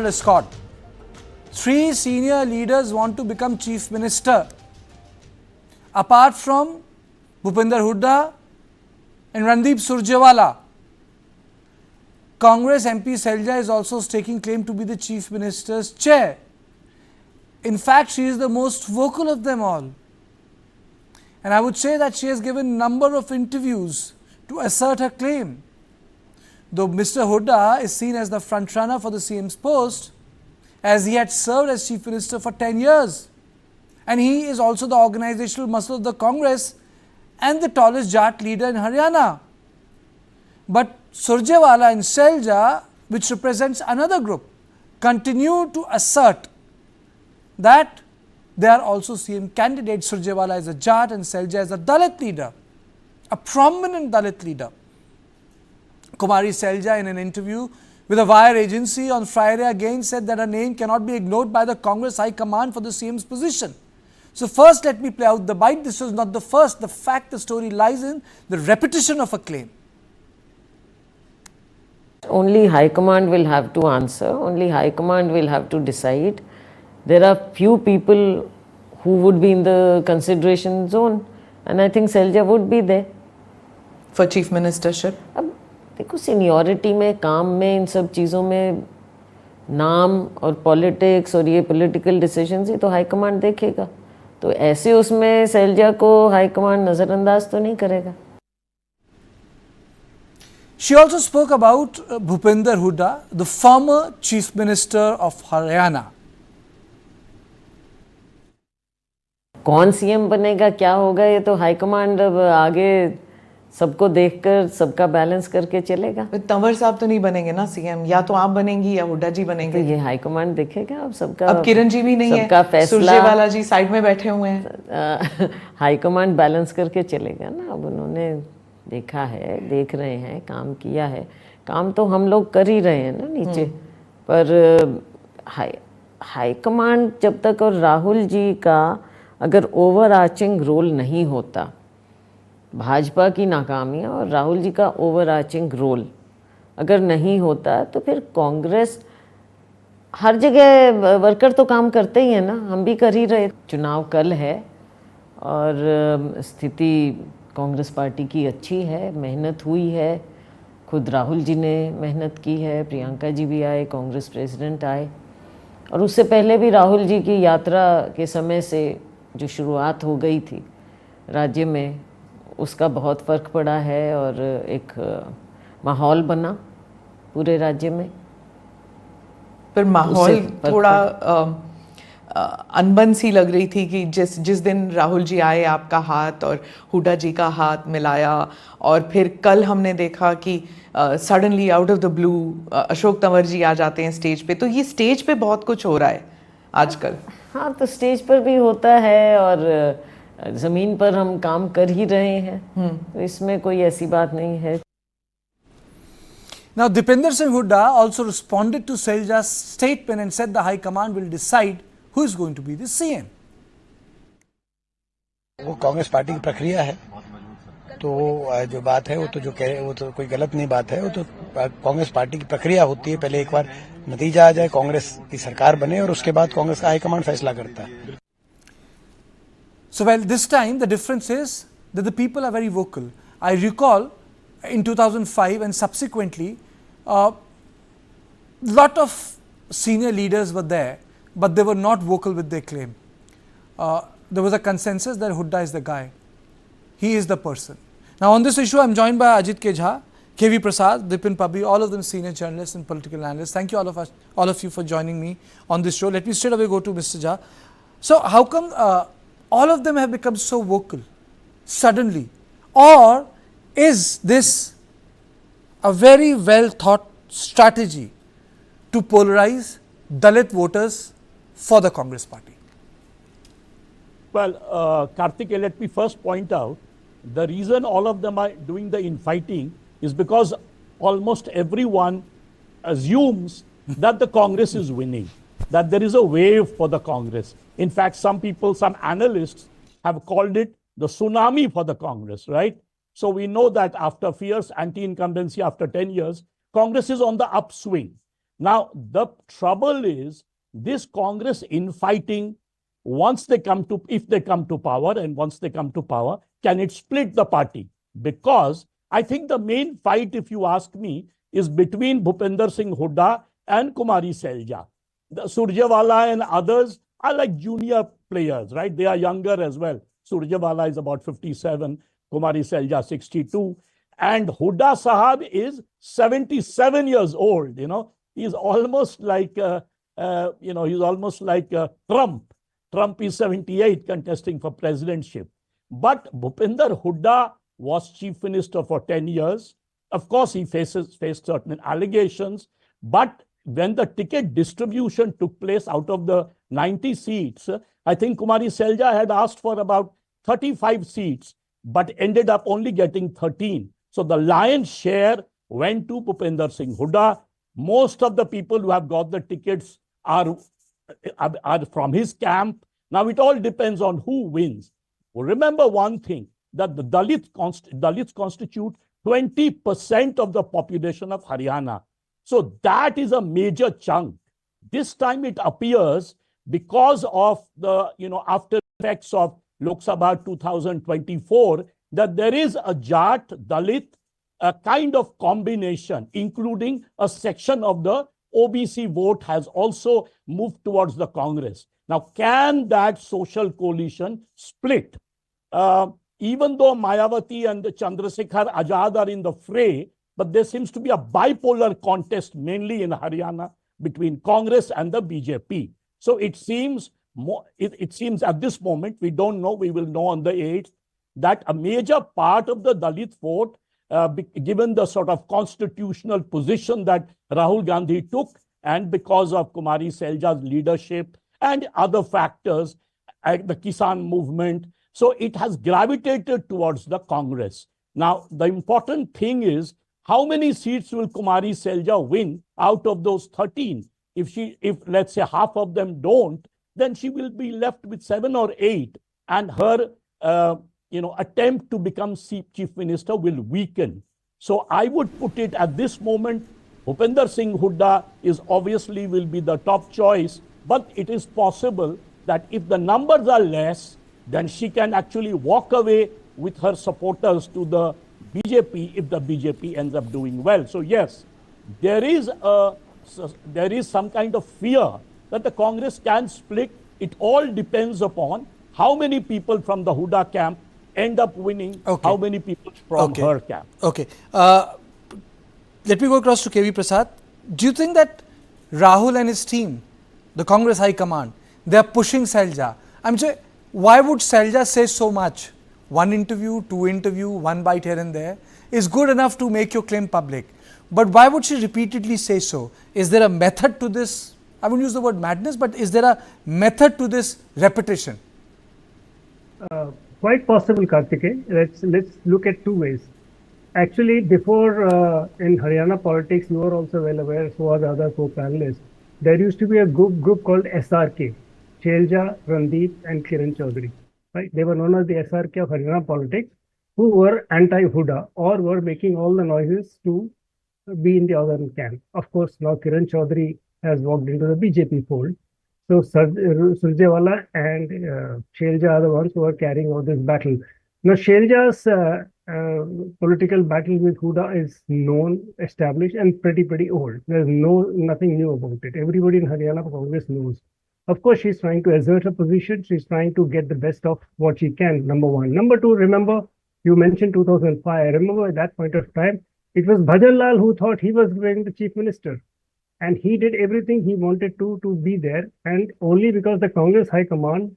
Escort. Three senior leaders want to become chief minister. Apart from Bhupinder Hooda and Randeep Surjewala, Congress MP Selja is also staking claim to be the chief minister's chair. In fact, she is the most vocal of them all. And I would say that she has given a number of interviews to assert her claim. Though Mr. Hooda is seen as the frontrunner for the CM's post, as he had served as chief minister for 10 years. And he is also the organizational muscle of the Congress and the tallest Jat leader in Haryana. But Surjewala and Selja, which represents another group, continue to assert that they are also CM candidates. Surjewala is a Jat and Selja is a Dalit leader, a prominent Dalit leader. Kumari Selja, in an interview with a wire agency on Friday, again said that her name cannot be ignored by the Congress High Command for the CM's position. So first let me play out the bite. This was not the first. The fact, the story lies in the repetition of a claim. Only High Command will have to answer. Only High Command will have to decide. There are few people who would be in the consideration zone, and I think Selja would be there. For chief ministership? अब देखो, seniority में, काम में, इन सब चीज़ों में नाम और पॉलिटिक्स और ये पॉलिटिकल डिसीजंस ही तो हाई कमांड देखेगा. तो ऐसे उसमें सैलजा को हाई कमांड नज़रअंदाज तो नहीं करेगा. She also spoke about Bhupinder Hooda, the former chief minister of Haryana. कौन सीएम बनेगा, क्या होगा, ये तो हाई कमांड अब आगे सबको देखकर सबका बैलेंस करके चलेगा. तंवर साहब तो नहीं बनेंगे ना सीएम, या तो आप बनेंगी या हुड्डा जी बनेंगे. तो ये हाई कमांड देखेगा. अब सबका, अब किरण जी भी नहीं है, सबका फैसला, सुरजेवाला जी साइड में बैठे हुए हैं. हाई कमांड बैलेंस करके चलेगा ना. अब उन्होंने देखा है, देख रहे हैं, काम किया है. काम तो हम लोग कर ही रहे हैं ना नीचे. पर हाई कमांड जब तक, और राहुल जी का अगर ओवर आर्चिंग रोल नहीं होता, भाजपा की नाकामियां और राहुल जी का ओवर आर्चिंग रोल अगर नहीं होता, तो फिर कांग्रेस हर जगह वर्कर तो काम करते ही है ना. हम भी कर ही रहे. चुनाव कल है और स्थिति कांग्रेस पार्टी की अच्छी है. मेहनत हुई है, खुद राहुल जी ने मेहनत की है, प्रियंका जी भी आए, कांग्रेस प्रेसिडेंट आए, और उससे पहले भी राहुल जी की यात्रा के समय से जो शुरुआत हो गई थी राज्य में, उसका बहुत फ़र्क पड़ा है और एक माहौल बना पूरे राज्य में. पर माहौल थोड़ा अनबन सी लग रही थी कि जिस दिन राहुल जी आए, आपका हाथ और हुड्डा जी का हाथ मिलाया, और फिर कल हमने देखा कि suddenly out of the blue Ashok Tanwar ji आ जाते हैं स्टेज पे. तो ये स्टेज पे बहुत कुछ हो रहा है आजकल. हाँ, तो स्टेज पर भी होता है और ज़मीन पर हम काम कर ही रहे हैं. तो इसमें कोई ऐसी बात नहीं है. Now, Dipinder Singh Hooda also responded to Selja's statement and said the High Command will decide who is going to be the CM. वो कांग्रेस पार्टी की प्रक्रिया है, तो जो बात है वो तो जो कह रहे वो तो कोई गलत नहीं बात है. वो तो कांग्रेस पार्टी की प्रक्रिया होती है. पहले एक बार नतीजा आ जाए, कांग्रेस की सरकार बने, और उसके बाद कांग्रेस का हाईकमांड फैसला करता है. So, well, this time the difference is that the people are very vocal. I recall in 2005 and subsequently, lot of senior leaders were there, but they were not vocal with their claim. There was a consensus that Hooda is the guy. He is the person. Now, on this issue, I am joined by Ajit K. Jha, KV Prasad, Dipin Pabbi, all of them senior journalists and political analysts. Thank you all of you for joining me on this show. Let me straight away go to Mr. Jha. So, how come all of them have become so vocal suddenly? Or is this a very well thought strategy to polarize Dalit voters for the Congress party? Well, Karthik, let me first point out the reason all of them are doing the infighting is because almost everyone assumes that the Congress is winning, that there is a wave for the Congress. In fact, some people, some analysts have called it the tsunami for the Congress, right? So we know that after fierce anti-incumbency after 10 years, Congress is on the upswing. Now, the trouble is this Congress infighting, once they come to, if they come to power, and once they come to power, can it split the party? Because I think the main fight, if you ask me, is between Bhupinder Singh Hooda and Kumari Selja. The Surjewala and others are like junior players, right? They are younger as well. Surjewala is about 57, Kumari Selja 62, and Hooda Sahab is 77 years old. He's almost like he's almost like Trump. Trump is 78 contesting for presidentship. But Bhupinder Hooda was chief minister for 10 years. Of course, he faced certain allegations. But when the ticket distribution took place out of the 90 seats, I think Kumari Selja had asked for about 35 seats, but ended up only getting 13. So the lion's share went to Bhupinder Singh Hooda. Most of the people who have got the tickets are from his camp. Now, it all depends on who wins. Remember one thing, that the Dalits constitute 20% of the population of Haryana. So that is a major chunk. This time it appears, because of the after effects of Lok Sabha 2024, that there is a Jat Dalit a kind of combination, including a section of the OBC vote has also moved towards the Congress. Now, can that social coalition split? Even though Mayawati and Chandrasekhar Azad are in the fray, but there seems to be a bipolar contest, mainly in Haryana, between Congress and the BJP. So it seems it seems at this moment, we don't know, we will know on the 8th, that a major part of the Dalit vote, given the sort of constitutional position that Rahul Gandhi took, and because of Kumari Selja's leadership and other factors, the Kisan movement, so it has gravitated towards the Congress. Now, the important thing is, how many seats will Kumari Selja win out of those 13? If let's say half of them don't, then she will be left with 7 or 8, and her attempt to become chief minister will weaken. So I would put it at this moment, Bhupinder Singh Hooda will be the top choice, but it is possible that if the numbers are less, then she can actually walk away with her supporters to the BJP if the BJP ends up doing well. So yes, there is some kind of fear that the Congress can split. It all depends upon how many people from the Hooda camp end up winning, how many people from her camp. Okay. Let me go across to KV Prasad. Do you think that Rahul and his team, the Congress High Command, they are pushing Selja? I'm saying, why would Selja say so much? One interview, two interview, one bite here and there is good enough to make your claim public. But why would she repeatedly say so? Is there a method to this? I won't use the word madness, but is there a method to this repetition? Quite possible, Kartikeya. Let's look at two ways. Actually, before in Haryana politics, you are also well aware, so are the other co-panelists. There used to be a group called SRK, Selja, Randeep and Kiran Chaudhary. Right? They were known as the SRK of Haryana politics, who were anti-Hooda or were making all the noises to be in the other camp. Of course, now Kiran Chaudhary has walked into the BJP fold. So Surjewala and Selja are the ones who are carrying out this battle. Now Selja's political battle with Hooda is known, established and pretty old. There's nothing new about it. Everybody in Haryana Congress knows. Of course, she's trying to assert her position. She's trying to get the best of what she can, number one. Number two, remember, you mentioned 2005. I remember at that point of time, it was Bhajan Lal who thought he was going to be the chief minister. And he did everything he wanted to be there. And only because the Congress High Command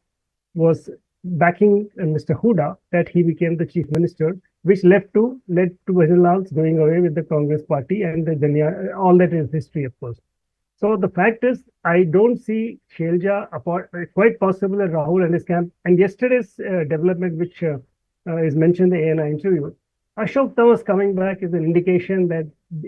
was backing Mr. Hooda that he became the chief minister, which led to Bhajan Lal's going away with the Congress party and all that is history, of course. So the fact is, I don't see Selja quite possible that Rahul and his camp. And yesterday's development, which is mentioned in the ANI interview, Ashok Thamas coming back is an indication that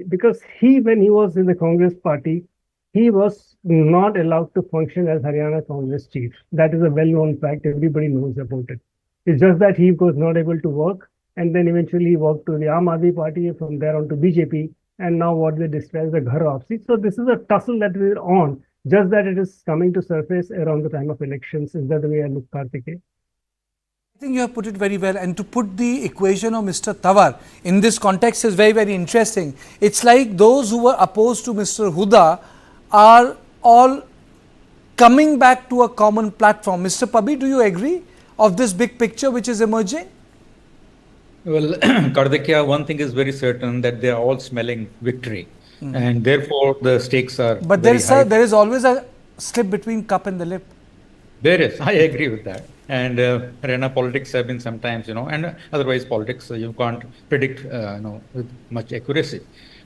because when he was in the Congress party, he was not allowed to function as Haryana Congress chief. That is a well-known fact. Everybody knows about it. It's just that he was not able to work. And then eventually he walked to the Aam Aadmi party, from there on to BJP. and now what they describe as the ghar wapsi. So this is a tussle that we're on, just that it is coming to surface around the time of elections. Is that the way I look, Kartikeya? I think you have put it very well, and to put the equation of Mr. Tawar in this context is very, very interesting. It's like those who were opposed to Mr. Huda are all coming back to a common platform. Mr. Pabi, do you agree of this big picture which is emerging? Well, Karthikeya, one thing is very certain that they are all smelling victory, and therefore the stakes are But very high. there is always a slip between cup and the lip. There is, I agree with that. And Haryana politics have been sometimes, and otherwise politics you can't predict, with much accuracy.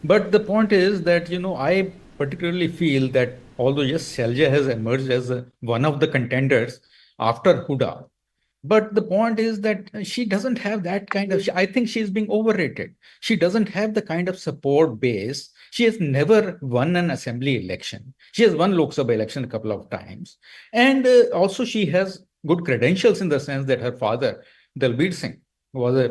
But the point is that, I particularly feel that although yes, Selja has emerged as one of the contenders after Huda, but the point is that she doesn't have that kind of, I think she's being overrated. She doesn't have the kind of support base. She has never won an assembly election. She has won Lok Sabha election a couple of times. And also she has good credentials in the sense that her father, Dalbir Singh, was a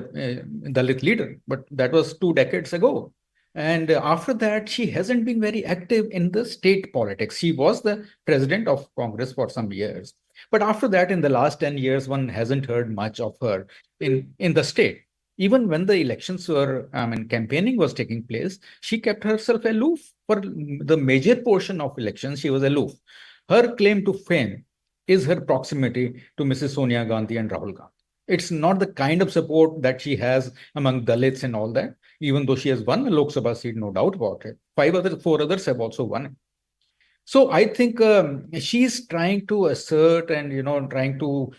Dalit leader, but that was 2 decades ago. And after that, she hasn't been very active in the state politics. She was the president of Congress for some years. But after that, in the last 10 years, one hasn't heard much of her in the state. Even when the elections were, campaigning was taking place, she kept herself aloof. For the major portion of elections, she was aloof. Her claim to fame is her proximity to Mrs. Sonia Gandhi and Rahul Gandhi. It's not the kind of support that she has among Dalits and all that, even though she has won a Lok Sabha seat, no doubt about it. 4 others have also won it. So I think she's trying to assert and, trying to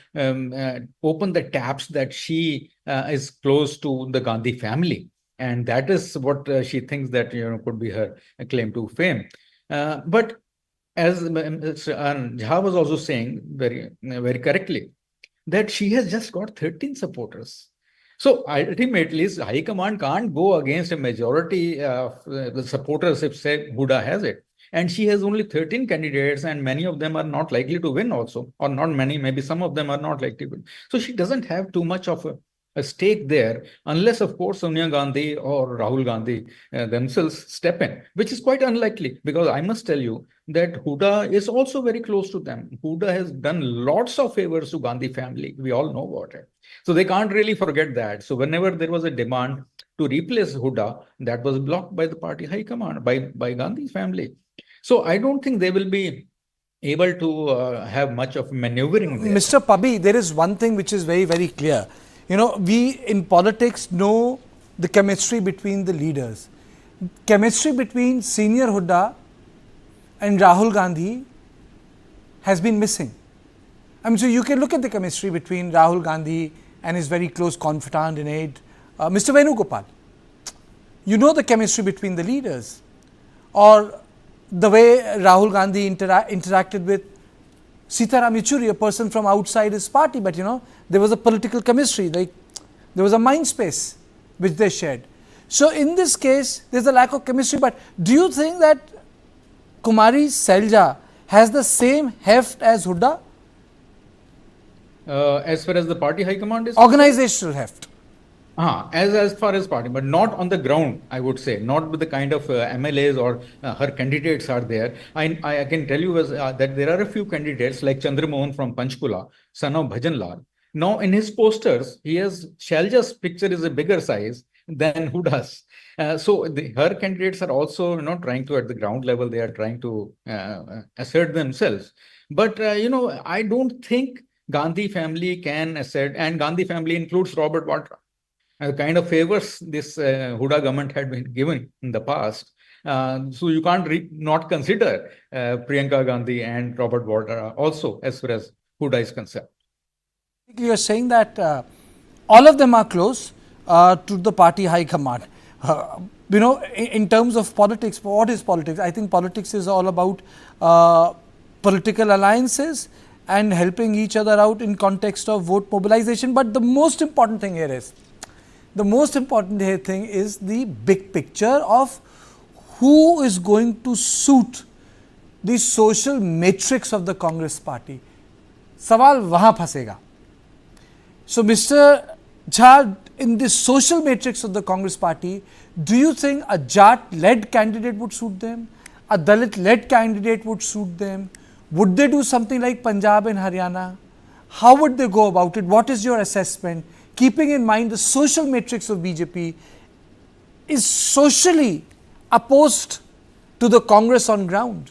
open the taps that she is close to the Gandhi family. And that is what she thinks that, could be her claim to fame. But as Jha was also saying very, very correctly, that she has just got 13 supporters. So ultimately, High Command can't go against a majority of the supporters if, say, Huda has it. And she has only 13 candidates, and many of them are not likely to win also, or not many, maybe some of them are not likely to win. So she doesn't have too much of a stake there, unless, of course, Sonia Gandhi or Rahul Gandhi themselves step in, which is quite unlikely, because I must tell you that Huda is also very close to them. Huda has done lots of favors to Gandhi family. We all know about it. So they can't really forget that. So whenever there was a demand to replace Huda, that was blocked by the party high command, by Gandhi's family. So I don't think they will be able to have much of maneuvering there. Mr. Pabi, there is one thing which is very, very clear. We in politics know the chemistry between the leaders. Chemistry between senior Huda and Rahul Gandhi has been missing. So you can look at the chemistry between Rahul Gandhi and his very close confidant and aide, Mr. Venugopal. You know the chemistry between the leaders. Or the way Rahul Gandhi interacted with Sitaram Yechuri, a person from outside his party, but there was a political chemistry, like there was a mind space which they shared. So in this case, there's a lack of chemistry, but do you think that Kumari Selja has the same heft as Huda? As far as the party high command is organizational heft. As far as party, but not on the ground, I would say, not with the kind of MLAs or her candidates are there. I can tell you that there are a few candidates like Chandramohan from Panchkula, son of Bhajan Lal. Now in his posters, Shelja's picture is a bigger size than Huda's. So her candidates are also, trying to, at the ground level, they are trying to assert themselves. But, I don't think Gandhi family can assert, and Gandhi family includes Robert Watra. Kind of favors this Huda government had been given in the past. So you can't not consider Priyanka Gandhi and Robert Watra also as far as Huda is concerned. You are saying that all of them are close to the party high command. In terms of politics, what is politics? I think politics is all about political alliances and helping each other out in context of vote mobilization. But the most important thing here is, the big picture of who is going to suit the social matrix of the Congress party. सवाल वहाँ फंसेगा. So Mr. Jha, in the social matrix of the Congress party, do you think a Jat-led candidate would suit them? A Dalit-led candidate would suit them? Would they do something like Punjab and Haryana? How would they go about it? What is your assessment? Keeping in mind the social matrix of BJP is socially opposed to the Congress on ground.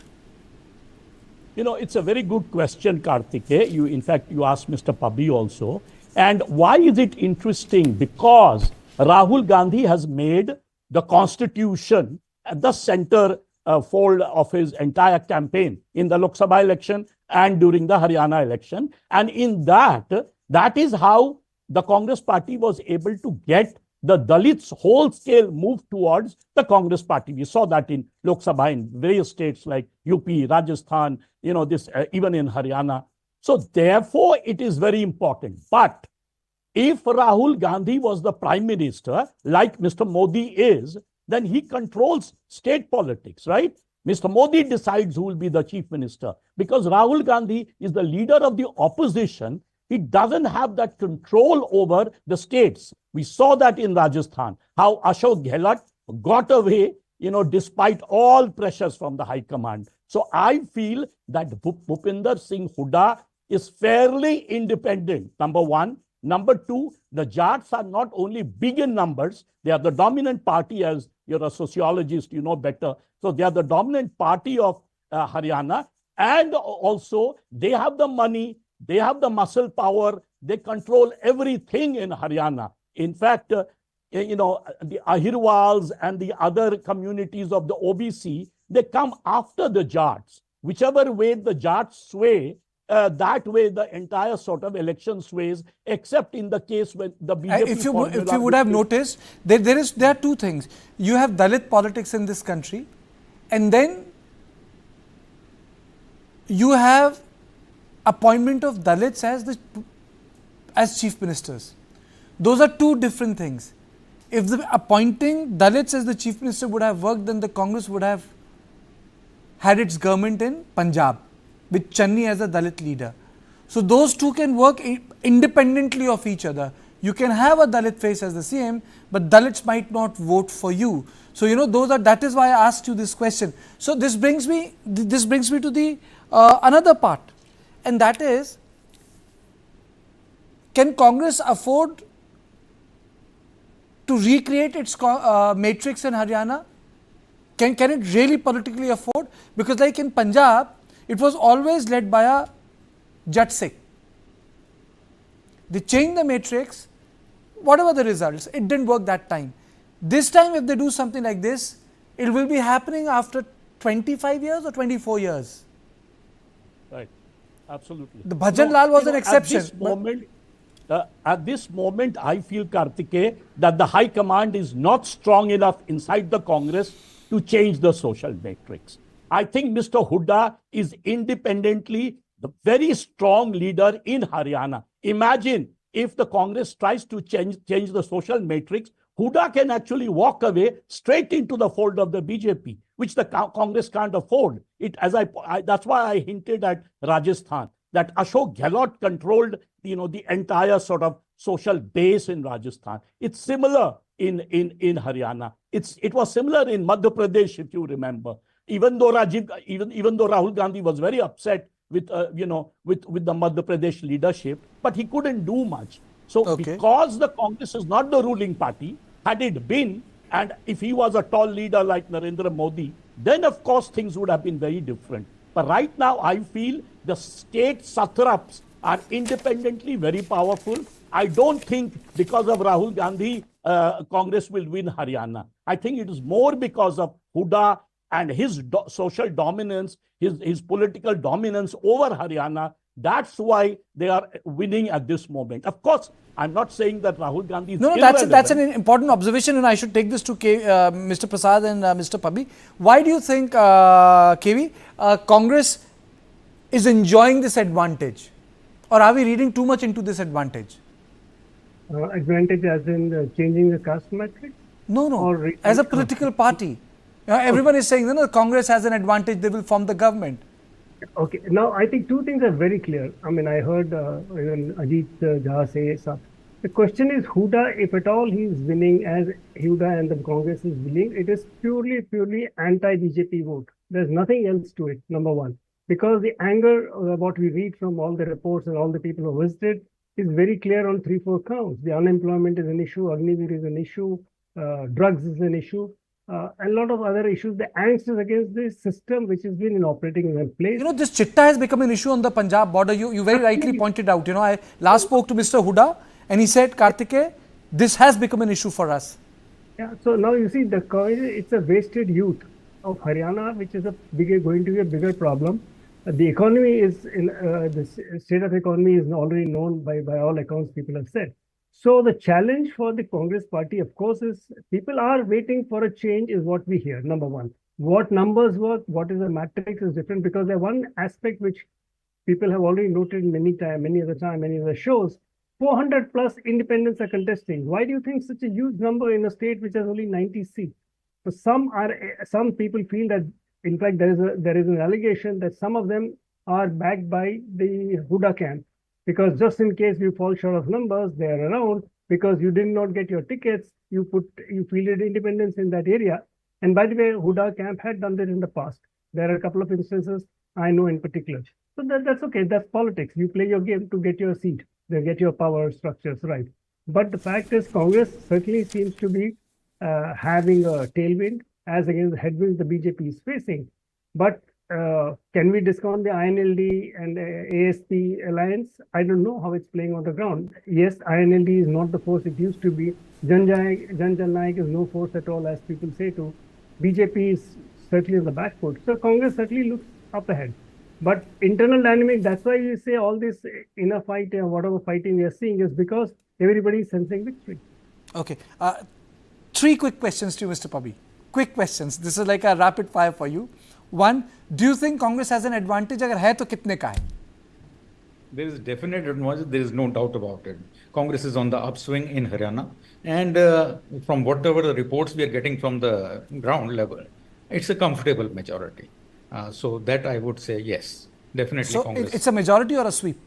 You know, it's a very good question, Karthike. In fact, you asked Mr. Pabi also. And why is it interesting? Because Rahul Gandhi has made the constitution at the center fold of his entire campaign in the Lok Sabha election and during the Haryana election. And in that is how the Congress party was able to get the Dalits whole scale move towards the Congress party. We saw that in Lok Sabha in various states like UP, Rajasthan, you know, this even in Haryana. So therefore, it is very important. But if Rahul Gandhi was the prime minister, like Mr. Modi is, then he controls state politics, right? Mr. Modi decides who will be the chief minister. Because Rahul Gandhi is the leader of the opposition, he doesn't have that control over the states. We saw that in Rajasthan, how Ashok Gehlot got away, you know, despite all pressures from the high command. So I feel that Bhupinder Singh Hooda is fairly independent, number one. Number two, the Jats are not only big in numbers, they are the dominant party, as you're a sociologist, you know better. So they are the dominant party of Haryana, and also they have the money, they have the muscle power, they control everything in Haryana. In fact, you know, the Ahirwals and the other communities of the OBC, they come after the Jats. Whichever way the Jats sway, that way the entire sort of election sways, except in the case when the BJP if you would have noticed, there are two things. You have Dalit politics in this country, and then you have appointment of Dalits as chief ministers. Those are two different things. If the appointing Dalits as the chief minister would have worked, then the Congress would have had its government in Punjab, with Channi as a Dalit leader. So those two can work independently of each other. You can have a Dalit face as the CM, but Dalits might not vote for you. So you know, that is why I asked you this question. So this brings me to the another part, and that is, can Congress afford to recreate its matrix in Haryana? Can it really politically afford? Because like in Punjab, it was always led by a Jat Sikh. They changed the matrix, whatever the results, it didn't work that time. This time, if they do something like this, it will be happening after 25 years or 24 years. Right, absolutely. The Bhajan Lal was an exception. At this moment, I feel, Karthike, that the high command is not strong enough inside the Congress to change the social matrix. I think Mr. Hooda is independently the very strong leader in Haryana. Imagine if the Congress tries to change the social matrix, Hooda can actually walk away straight into the fold of the BJP, which the Congress can't afford. That's why I hinted at Rajasthan, that Ashok Gehlot controlled, you know, the entire sort of social base in Rajasthan. It's similar in Haryana. It was similar in Madhya Pradesh, if you remember. Even though Rahul Gandhi was very upset with with the Madhya Pradesh leadership, but he couldn't do much. So because the Congress is not the ruling party, had it been, and if he was a tall leader like Narendra Modi, then of course things would have been very different. But right now, I feel the state satraps are independently very powerful. I don't think because of Rahul Gandhi, Congress will win Haryana. I think it is more because of Hooda and his social dominance, his political dominance over Haryana. That's why they are winning at this moment. Of course, I'm not saying that Rahul Gandhi is irrelevant. That's an important observation, and I should take this to Mr. Prasad and Mr. Pabi. Why do you think, KV, Congress is enjoying this advantage? Or are we reading too much into this advantage? Advantage as in changing the caste matrix? No. As a political party. Everyone is saying, no, Congress has an advantage, they will form the government. Okay, now I think two things are very clear. I mean, I heard even Ajit Jha say The question is Huda, if at all he is winning, as Huda and the Congress is winning, it is purely anti-BJP vote. There's nothing else to it, number one. Because the anger, what we read from all the reports and all the people who visited, is very clear on 3-4 counts. The unemployment is an issue, Agnivir is an issue, drugs is an issue, and a lot of other issues. The angst is against the system which has been operating in place. You know, this chitta has become an issue on the Punjab border. You very rightly pointed out. You know, I last spoke to Mr. Huda and he said, Kartike, this has become an issue for us. Yeah, so now you see it's a wasted youth of Haryana, which is going to be a bigger problem. The economy is the state of economy is already known by all accounts, people have said. So the challenge for the Congress party, of course, is people are waiting for a change is what we hear, number one. What numbers work, what is the matrix is different, because there's one aspect which people have already noted many other shows. 400 plus independents are contesting. Why do you think such a huge number in a state which has only 90 seats? So some people feel that, in fact, there is an allegation that some of them are backed by the Huda camp, because just in case you fall short of numbers, they are around. Because you did not get your tickets, you fielded independents in that area. And by the way, Huda camp had done that in the past. There are a couple of instances I know in particular. So that's okay. That's politics. You play your game to get your seat. They get your power structures right. But the fact is, Congress certainly seems to be having a tailwind as against the headwinds the BJP is facing. But can we discount the INLD and ASP alliance? I don't know how it's playing on the ground. Yes, INLD is not the force it used to be. Jan Jan Naik is no force at all, as people say too. BJP is certainly on the back foot. So Congress certainly looks up ahead. But internal dynamic, that's why you say all this inner fight and whatever fighting we are seeing is because everybody is sensing victory. Okay. 3 quick questions to you, Mr. Pabbi. Quick questions. This is like a rapid fire for you. One, do you think Congress has an advantage? Agar hai to kitne ka hai? There is definite advantage. There is no doubt about it. Congress is on the upswing in Haryana. And from whatever the reports we are getting from the ground level, it's a comfortable majority. So that I would say yes, definitely. So Congress. It's a majority or a sweep?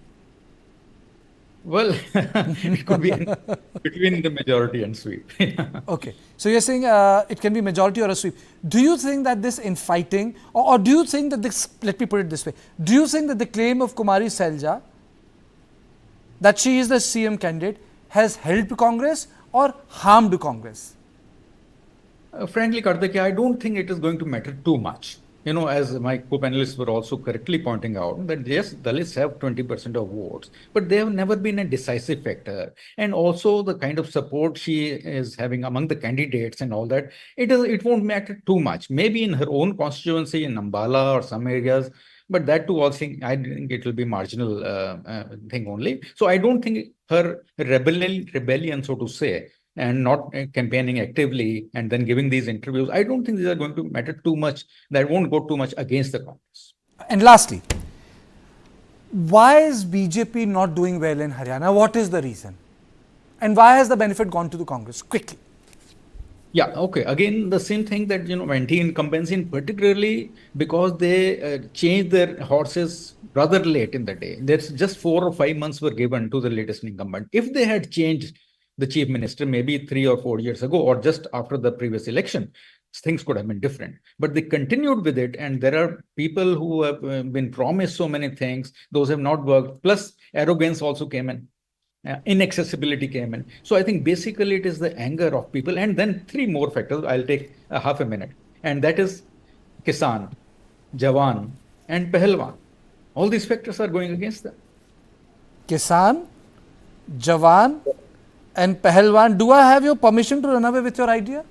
Well, it could be between the majority and sweep. Okay. So you're saying it can be majority or a sweep. Do you think that this infighting, or do you think that this, let me put it this way, do you think that the claim of Kumari Selja that she is the CM candidate has helped Congress or harmed Congress? Frankly, Karthik, I don't think it is going to matter too much. You know, as my co-panelists were also correctly pointing out, that yes, Dalits have 20% of votes, but they have never been a decisive factor. And also the kind of support she is having among the candidates and all that, it won't matter too much. Maybe in her own constituency in Ambala or some areas, but that too, I think it will be marginal thing only. So I don't think her rebellion, so to say, and not campaigning actively and then giving these interviews, I don't think these are going to matter too much. That won't go too much against the Congress. And lastly, why is BJP not doing well in Haryana? What is the reason? And why has the benefit gone to the Congress? Quickly. Yeah, okay. Again, the same thing that, you know, anti-incumbency, particularly because they changed their horses rather late in the day. There's just 4 or 5 months were given to the latest incumbent. If they had changed the chief minister maybe 3 or 4 years ago or just after the previous election, things could have been different. But they continued with it, and there are people who have been promised so many things, those have not worked, plus arrogance also came in, inaccessibility came in. So I think basically it is the anger of people, and then 3 more factors. I'll take half a minute, and that is Kisan, Jawan and Pahalwan. All these factors are going against them. Kisan, Jawan and Pahalwan. Do I have your permission to run away with your idea?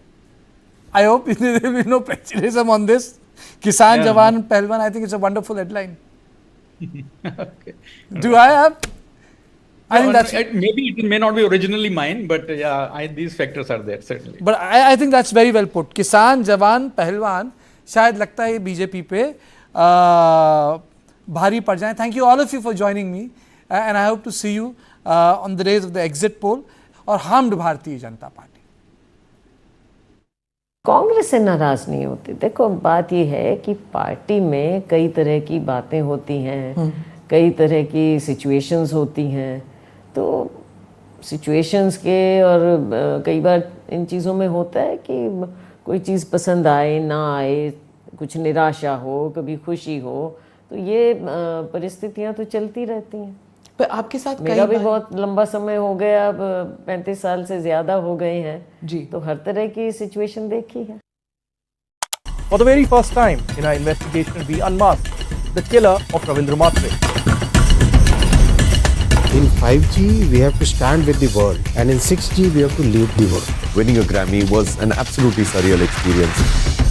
I hope there will be no prejudice on this. Kisan, Jawan and Pahalwan, I think it's a wonderful headline. Okay. Do I have? I think that's... Maybe it may not be originally mine, but yeah, these factors are there, certainly. But I think that's very well put. Kisan, Jawan, Pahalwan, शायद लगता है BJP पे भारी पड़ जाए. Thank you all of you for joining me, and I hope to see you on the days of the exit poll. और harmed Bharatiya Janata party. Congress से नाराज नहीं होती. देखो, बात ये है कि पार्टी में कई तरह की बातें होती हैं, कई तरह की सिचुएशंस होती हैं, तो सिचुएशंस के, और कई बार इन चीज़ों में होता है कि कोई चीज़ पसंद आए ना आए, कुछ निराशा हो, कभी खुशी हो, तो ये परिस्थितियाँ तो चलती रहती हैं। पर आपके साथ मेरा भी बार- बहुत लंबा समय हो गया, अब 35 साल से ज़्यादा हो गए हैं जी। तो हर तरह की सिचुएशन देखी है। For the very first time in our investigation, we unmasked the killer of Ravindra Matre. In 5G, we have to stand with the world, and in 6G, we have to lead the world. Winning a Grammy was an absolutely surreal experience.